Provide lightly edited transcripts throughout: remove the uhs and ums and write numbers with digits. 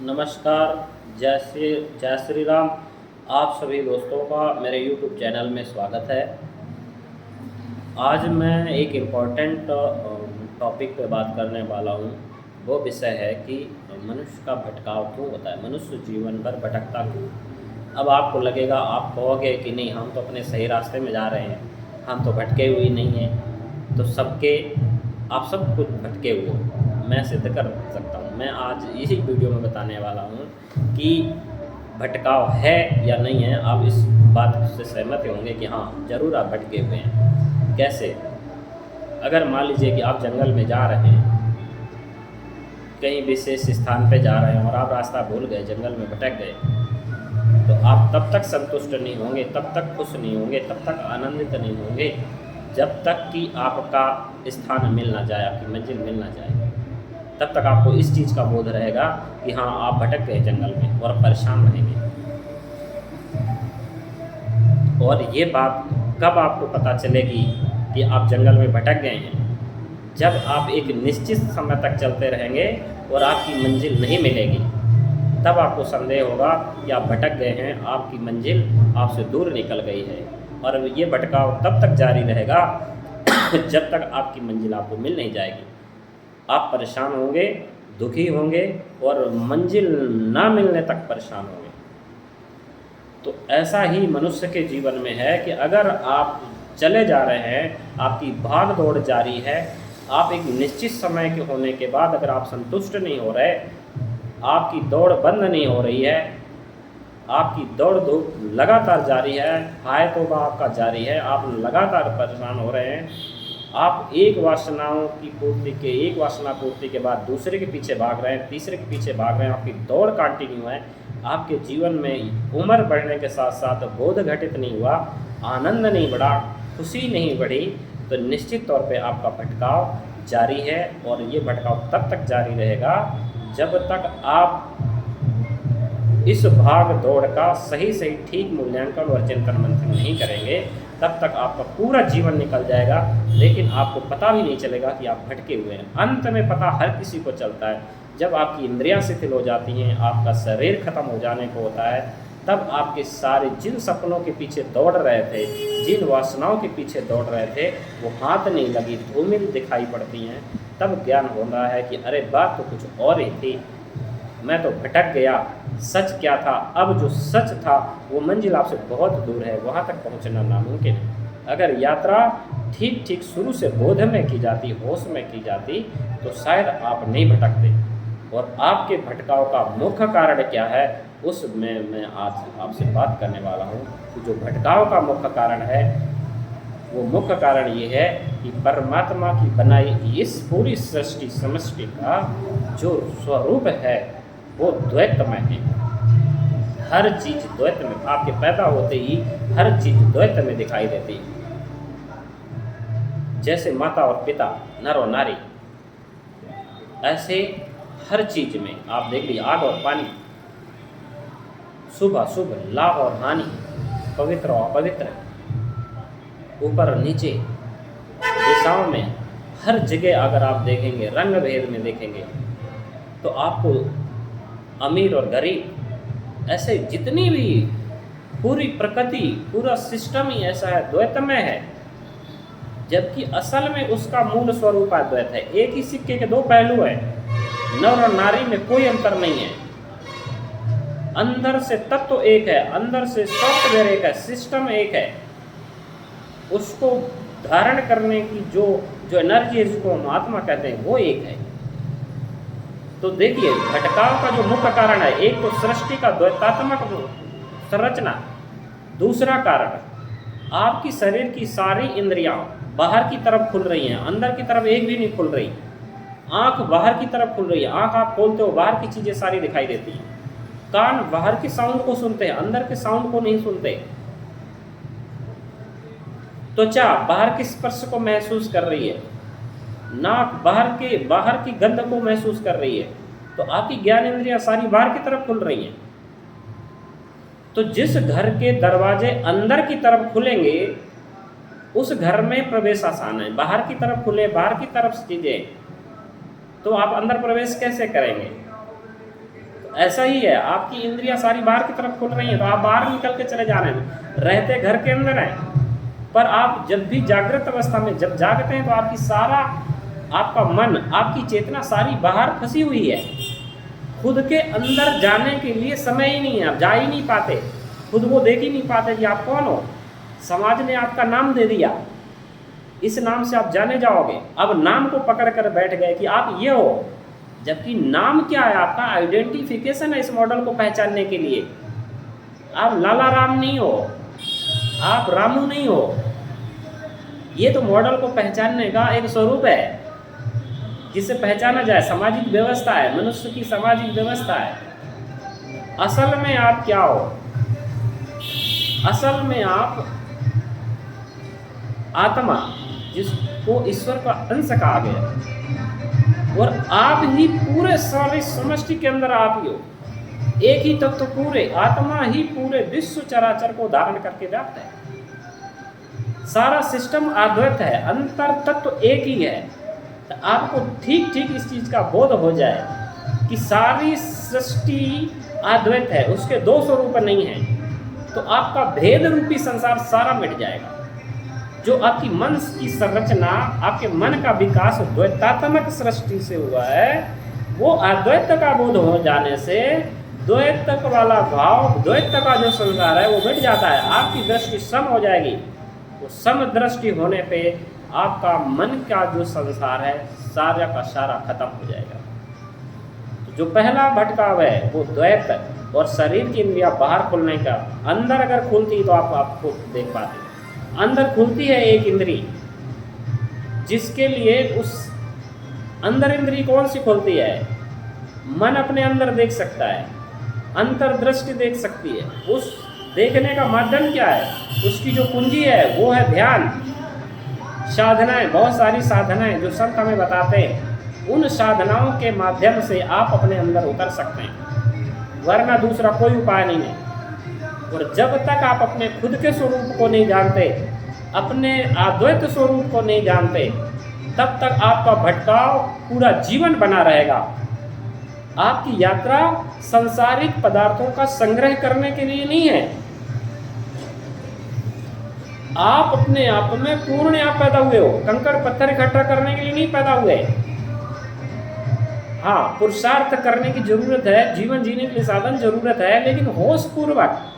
नमस्कार। जय श्री राम। आप सभी दोस्तों का मेरे YouTube चैनल में स्वागत है। आज मैं एक इम्पॉर्टेंट टॉपिक पे बात करने वाला हूँ। वो विषय है कि मनुष्य का भटकाव क्यों होता है, मनुष्य जीवन भर भटकता क्यों। अब आपको लगेगा, आप कहोगे कि नहीं, हम तो अपने सही रास्ते में जा रहे हैं, हम तो भटके हुए नहीं हैं। तो आप सब कुछ भटके हुए हो, मैं सिद्ध कर सकता हूँ। मैं आज इसी वीडियो में बताने वाला हूँ कि भटकाव है या नहीं है। आप इस बात से सहमत होंगे कि हाँ, ज़रूर आप भटके हुए हैं। कैसे? अगर मान लीजिए कि आप जंगल में जा रहे हैं, कहीं विशेष स्थान पे जा रहे हैं और आप रास्ता भूल गए, जंगल में भटक गए, तो आप तब तक संतुष्ट नहीं होंगे, तब तक खुश नहीं होंगे, तब तक आनंदित नहीं होंगे, जब तक कि आपका स्थान मिल ना जाए, आपकी मंजिल मिल ना जाए। तब तक आपको इस चीज़ का बोध रहेगा कि हाँ, आप भटक गए जंगल में और परेशान रहेंगे। और ये बात कब आपको पता चलेगी कि आप जंगल में भटक गए हैं? जब आप एक निश्चित समय तक चलते रहेंगे और आपकी मंजिल नहीं मिलेगी, तब आपको संदेह होगा कि आप भटक गए हैं, आपकी मंजिल आपसे दूर निकल गई है। और ये भटकाव तब तक जारी रहेगा जब तक आपकी मंजिल आपको मिल नहीं जाएगी। आप परेशान होंगे, दुखी होंगे और मंजिल ना मिलने तक परेशान होंगे। तो ऐसा ही मनुष्य के जीवन में है कि अगर आप चले जा रहे हैं, आपकी भाग दौड़ जारी है, आप एक निश्चित समय के होने के बाद अगर आप संतुष्ट नहीं हो रहे, आपकी दौड़ बंद नहीं हो रही है, आपकी दौड़ लगातार जारी है, हाय तौबा आपका जारी है, आप लगातार परेशान हो रहे हैं, आप एक वासना पूर्ति के बाद दूसरे के पीछे भाग रहे हैं, तीसरे के पीछे भाग रहे हैं, आपकी दौड़ कंटिन्यू है, आपके जीवन में उम्र बढ़ने के साथ साथ बोध घटित नहीं हुआ, आनंद नहीं बढ़ा, खुशी नहीं बढ़ी, तो निश्चित तौर पे आपका भटकाव जारी है। और ये भटकाव तब तक जारी रहेगा जब तक आप इस भाग दौड़ का सही ठीक मूल्यांकन और चिंतन मंथन नहीं करेंगे। तब तक आपका पूरा जीवन निकल जाएगा, लेकिन आपको पता भी नहीं चलेगा कि आप भटके हुए हैं। अंत में पता हर किसी को चलता है, जब आपकी इंद्रियां शिथिल हो जाती हैं, आपका शरीर खत्म हो जाने को होता है, तब आपके सारे जिन सपनों के पीछे दौड़ रहे थे, जिन वासनाओं के पीछे दौड़ रहे थे, वो हाथ नहीं लगी, धूमिल दिखाई पड़ती हैं। तब ज्ञान हो रहा है कि अरे, बात तो कुछ और ही थी, मैं तो भटक गया, सच क्या था? अब जो सच था वो मंजिल आपसे बहुत दूर है, वहाँ तक पहुँचना नामुमकिन है। अगर यात्रा ठीक शुरू से बोध में की जाती, होश में की जाती, तो शायद आप नहीं भटकते। और आपके भटकाव का मुख्य कारण क्या है, उसमें मैं आज आपसे बात करने वाला हूँ। कि जो भटकाव का मुख्य कारण है, वो मुख्य कारण ये है कि परमात्मा की बनाई इस पूरी सृष्टि समष्टि का जो स्वरूप है वो द्वैतमय है। हर चीज द्वैत में, आपके पैदा होते ही हर चीज द्वैत में दिखाई देती है। जैसे माता और पिता, नर और नारी, ऐसे हर चीज में आप देख लीजिए, आग और पानी, शुभ अशुभ, लाभ और हानि, पवित्र और अपवित्र, ऊपर और नीचे, दिशाओं में, हर जगह अगर आप देखेंगे, रंग भेद में देखेंगे, तो आपको अमीर और गरीब, ऐसे जितनी भी पूरी प्रकृति, पूरा सिस्टम ही ऐसा है, द्वैतमय है। जबकि असल में उसका मूल स्वरूप अद्वैत है। एक ही सिक्के के दो पहलू हैं। नर और नारी में कोई अंतर नहीं है। अंदर से तत्व एक है, अंदर से सॉफ्टवेयर एक है, सिस्टम एक है। उसको धारण करने की जो एनर्जी है, जिसको हम आत्मा कहते हैं, वो एक है। तो देखिए, भटकाव का जो मुख्य कारण है, एक तो सृष्टि का द्वैतात्मक संरचना, दूसरा कारण आपकी शरीर की सारी इंद्रियां बाहर की तरफ खुल रही हैं, अंदर की तरफ एक भी नहीं खुल रही। आंख बाहर की तरफ खुल रही है, आंख आप खोलते हो, बाहर की चीजें सारी दिखाई देती हैं। कान बाहर के साउंड को सुनते हैं, अंदर के साउंड को नहीं सुनते। त्वचा बाहर के स्पर्श को महसूस कर रही है, नाक बाहर की गंध को महसूस कर रही है। तो आपकी ज्ञान इंद्रियां सारी बाहर की तरफ खुल रही हैं। तो जिस घर के दरवाजे अंदर की तरफ खुलेंगे, उस घर में प्रवेश आसान है। बाहर की तरफ खुले, बाहर की तरफ चीजें, तो आप अंदर प्रवेश कैसे करेंगे? तो ऐसा ही है, आपकी इंद्रियां सारी बाहर की तरफ खुल रही हैं तो आप बाहर निकल के चले जा रहे हैं, रहते घर के अंदर हैं। पर आप जब भी जागृत अवस्था में जब जागते हैं तो आपकी सारा आपका मन, आपकी चेतना सारी बाहर फंसी हुई है। खुद के अंदर जाने के लिए समय ही नहीं है, आप जा ही नहीं पाते, खुद को देख ही नहीं पाते कि आप कौन हो। समाज ने आपका नाम दे दिया, इस नाम से आप जाने जाओगे। अब नाम को पकड़ कर बैठ गए कि आप ये हो, जबकि नाम क्या है? आपका आइडेंटिफिकेशन है इस मॉडल को पहचानने के लिए। आप लाला राम नहीं हो, आप रामू नहीं हो। ये तो मॉडल को पहचानने का एक स्वरूप है जिससे पहचाना जाए। सामाजिक व्यवस्था है, मनुष्य की सामाजिक व्यवस्था है। असल में आप क्या हो? असल में आप आत्मा, जिसको ईश्वर का अंश कहा गया, और आप ही पूरे सारे समष्टि के अंदर आप ही हो। एक ही तत्व पूरे आत्मा ही पूरे विश्व चराचर को धारण करके व्याप्त है। सारा सिस्टम अद्वैत है, अंतर तत्व एक ही है। तो आपको ठीक ठीक इस चीज का बोध हो जाए कि सारी सृष्टि अद्वैत है, उसके दो स्वरूप नहीं है, तो आपका भेद रूपी संसार सारा मिट जाएगा। जो आपकी मन की संरचना, आपके मन का विकास द्वैतात्मक सृष्टि से हुआ है, वो अद्वैत का बोध हो जाने से द्वैत वाला भाव, द्वैत का जो संसार है वो मिट जाता है। आपकी दृष्टि सम हो जाएगी। वो सम दृष्टि होने पे आपका मन का जो संसार है सारा का सारा खत्म हो जाएगा। तो जो पहला भटकाव है वो द्वैत और शरीर की इंद्रियां बाहर खुलने का। अंदर अगर खुलती तो आप आपको देख पाते। अंदर खुलती है एक इंद्री, जिसके लिए उस अंदर इंद्री कौन सी खुलती है? मन अपने अंदर देख सकता है, अंतर्दृष्टि देख सकती है। उस देखने का माध्यम क्या है? उसकी जो कुंजी है वो है ध्यान। साधनाएं, बहुत सारी साधनाएं जो संत हमें बताते हैं, उन साधनाओं के माध्यम से आप अपने अंदर उतर सकते हैं, वरना दूसरा कोई उपाय नहीं है। और जब तक आप अपने खुद के स्वरूप को नहीं जानते, अपने अद्वैत स्वरूप को नहीं जानते, तब तक आपका भटकाव पूरा जीवन बना रहेगा। आपकी यात्रा सांसारिक पदार्थों का संग्रह करने के लिए नहीं है। आप अपने आप में पूर्ण आप पैदा हुए हो, कंकड़ पत्थर इकट्ठा करने के लिए नहीं पैदा हुए। हाँ, पुरुषार्थ करने की जरूरत है, जीवन जीने के लिए साधन जरूरत है, लेकिन होश पूर्वक।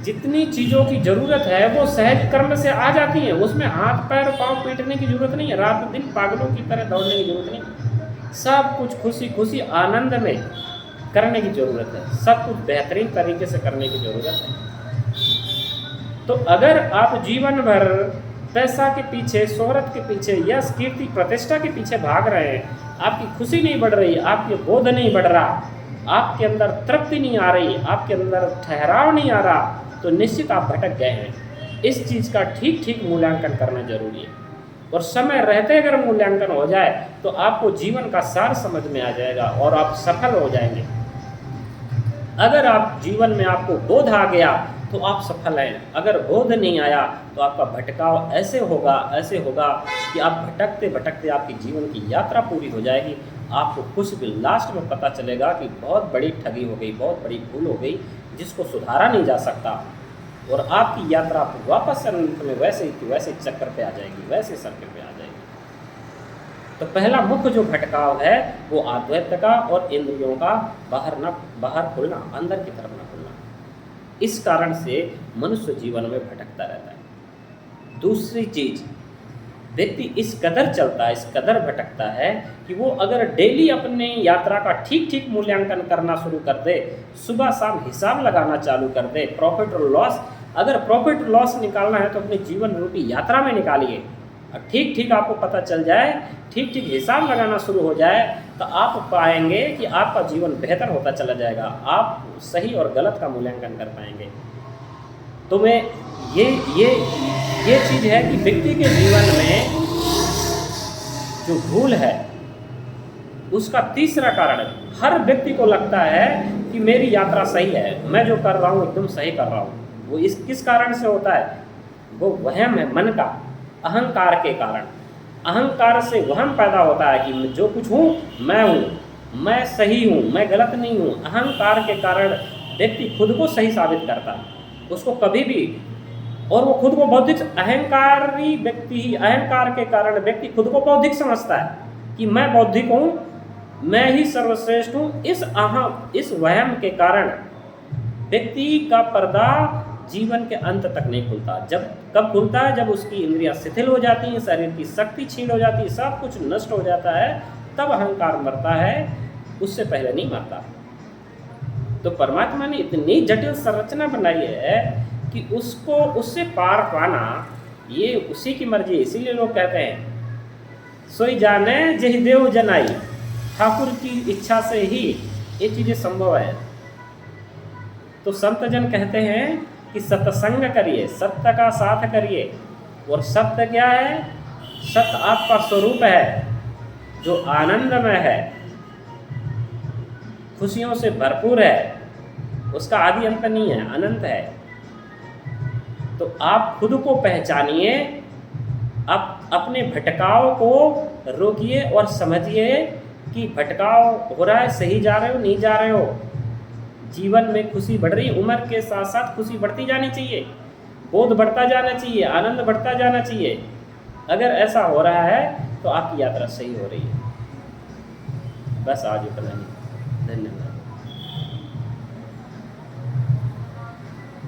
जितनी चीजों की जरूरत है वो सहज कर्म से आ जाती है, उसमें हाथ पैर पांव पीटने की जरूरत नहीं है, रात दिन पागलों की तरह दौड़ने की जरूरत नहीं। सब कुछ खुशी खुशी आनंद में करने की जरूरत है, सब कुछ बेहतरीन तरीके से करने की जरूरत है। तो अगर आप जीवन भर पैसा के पीछे, शोहरत के पीछे, यश कीर्ति प्रतिष्ठा के पीछे भाग रहे हैं, आपकी खुशी नहीं बढ़ रही, आपके बोध नहीं बढ़ रहा, आपके अंदर तृप्ति नहीं आ रही, आपके अंदर ठहराव नहीं आ रहा, तो निश्चित आप भटक गए हैं। इस चीज़ का ठीक ठीक मूल्यांकन करना जरूरी है। और समय रहते अगर मूल्यांकन हो जाए तो आपको जीवन का सार समझ में आ जाएगा और आप सफल हो जाएंगे। अगर आप जीवन में आपको बोध आ गया तो आप सफल हैं, अगर बोध नहीं आया तो आपका भटकाव ऐसे होगा कि आप भटकते भटकते आपकी जीवन की यात्रा पूरी हो जाएगी। आपको कुछ भी लास्ट में पता चलेगा कि बहुत बड़ी ठगी हो गई, बहुत बड़ी भूल हो गई, जिसको सुधारा नहीं जा सकता, और आपकी यात्रा वापस अंत में वैसे ही वैसे चक्कर पे आ जाएगी, वैसे सर्किल पे आ जाएगी। तो पहला मुख्य जो भटकाव है वो अद्वैत का और इंद्रियों का बाहर खुलना, अंदर की तरफ ना खुलना। इस कारण से मनुष्य जीवन में भटकता रहता है। दूसरी चीज, व्यक्ति इस कदर चलता है, इस कदर भटकता है कि वो अगर डेली अपनी यात्रा का ठीक ठीक मूल्यांकन करना शुरू कर दे, सुबह शाम हिसाब लगाना चालू कर दे, प्रॉफिट और लॉस, अगर प्रॉफिट लॉस निकालना है तो अपने जीवन रूपी यात्रा में निकालिए। और ठीक ठीक आपको पता चल जाए, ठीक ठीक हिसाब लगाना शुरू हो जाए, तो आप पाएंगे कि आपका जीवन बेहतर होता चला जाएगा, आप सही और गलत का मूल्यांकन कर पाएंगे। तो मैं ये चीज़ है कि व्यक्ति के जीवन में जो भूल है उसका तीसरा कारण, हर व्यक्ति को लगता है कि मेरी यात्रा सही है, मैं जो कर रहा हूँ एकदम सही कर रहा हूँ। वो किस कारण से होता है? वो वहम है, मन का, अहंकार के कारण। अहंकार से वहम पैदा होता है कि जो कुछ हूँ मैं हूँ, मैं सही हूँ, मैं गलत नहीं हूँ। अहंकार के कारण व्यक्ति खुद को सही साबित करता है, उसको कभी भी, और वो खुद को बौद्धिक, अहंकारी व्यक्ति ही, अहंकार के कारण व्यक्ति खुद को बौद्धिक समझता है कि मैं बौद्धिक हूँ, मैं ही सर्वश्रेष्ठ हूँ। इस वहम के कारण व्यक्ति का पर्दा जीवन के अंत तक नहीं खुलता। जब कब खुलता है? जब उसकी इंद्रियां शिथिल हो जाती हैं, शरीर की शक्ति छीन हो जाती है, सब कुछ नष्ट हो जाता है, तब अहंकार मरता है, उससे पहले नहीं मरता। तो परमात्मा ने इतनी जटिल संरचना बनाई है कि उससे पार पाना ये उसी की मर्जी है। इसीलिए लोग कहते हैं सोई जाने जहि देव जनाई, ठाकुर की इच्छा से ही ये चीज़ें संभव है। तो संत जन कहते हैं कि सत्संग करिए, सत्य का साथ करिए। और सत्य क्या है? सत्य आपका स्वरूप है जो आनंदमय है, खुशियों से भरपूर है, उसका आदि अंत नहीं है, अनंत है। तो आप खुद को पहचानिए, आप अपने भटकाव को रोकिए और समझिए कि भटकाव हो रहा है, सही जा रहे हो, नहीं जा रहे हो। जीवन में खुशी बढ़ रही, उम्र के साथ साथ खुशी बढ़ती जानी चाहिए, बोध बढ़ता जाना चाहिए, आनंद बढ़ता जाना चाहिए। अगर ऐसा हो रहा है तो आपकी यात्रा सही हो रही है। बस आज इतना ही, धन्यवाद।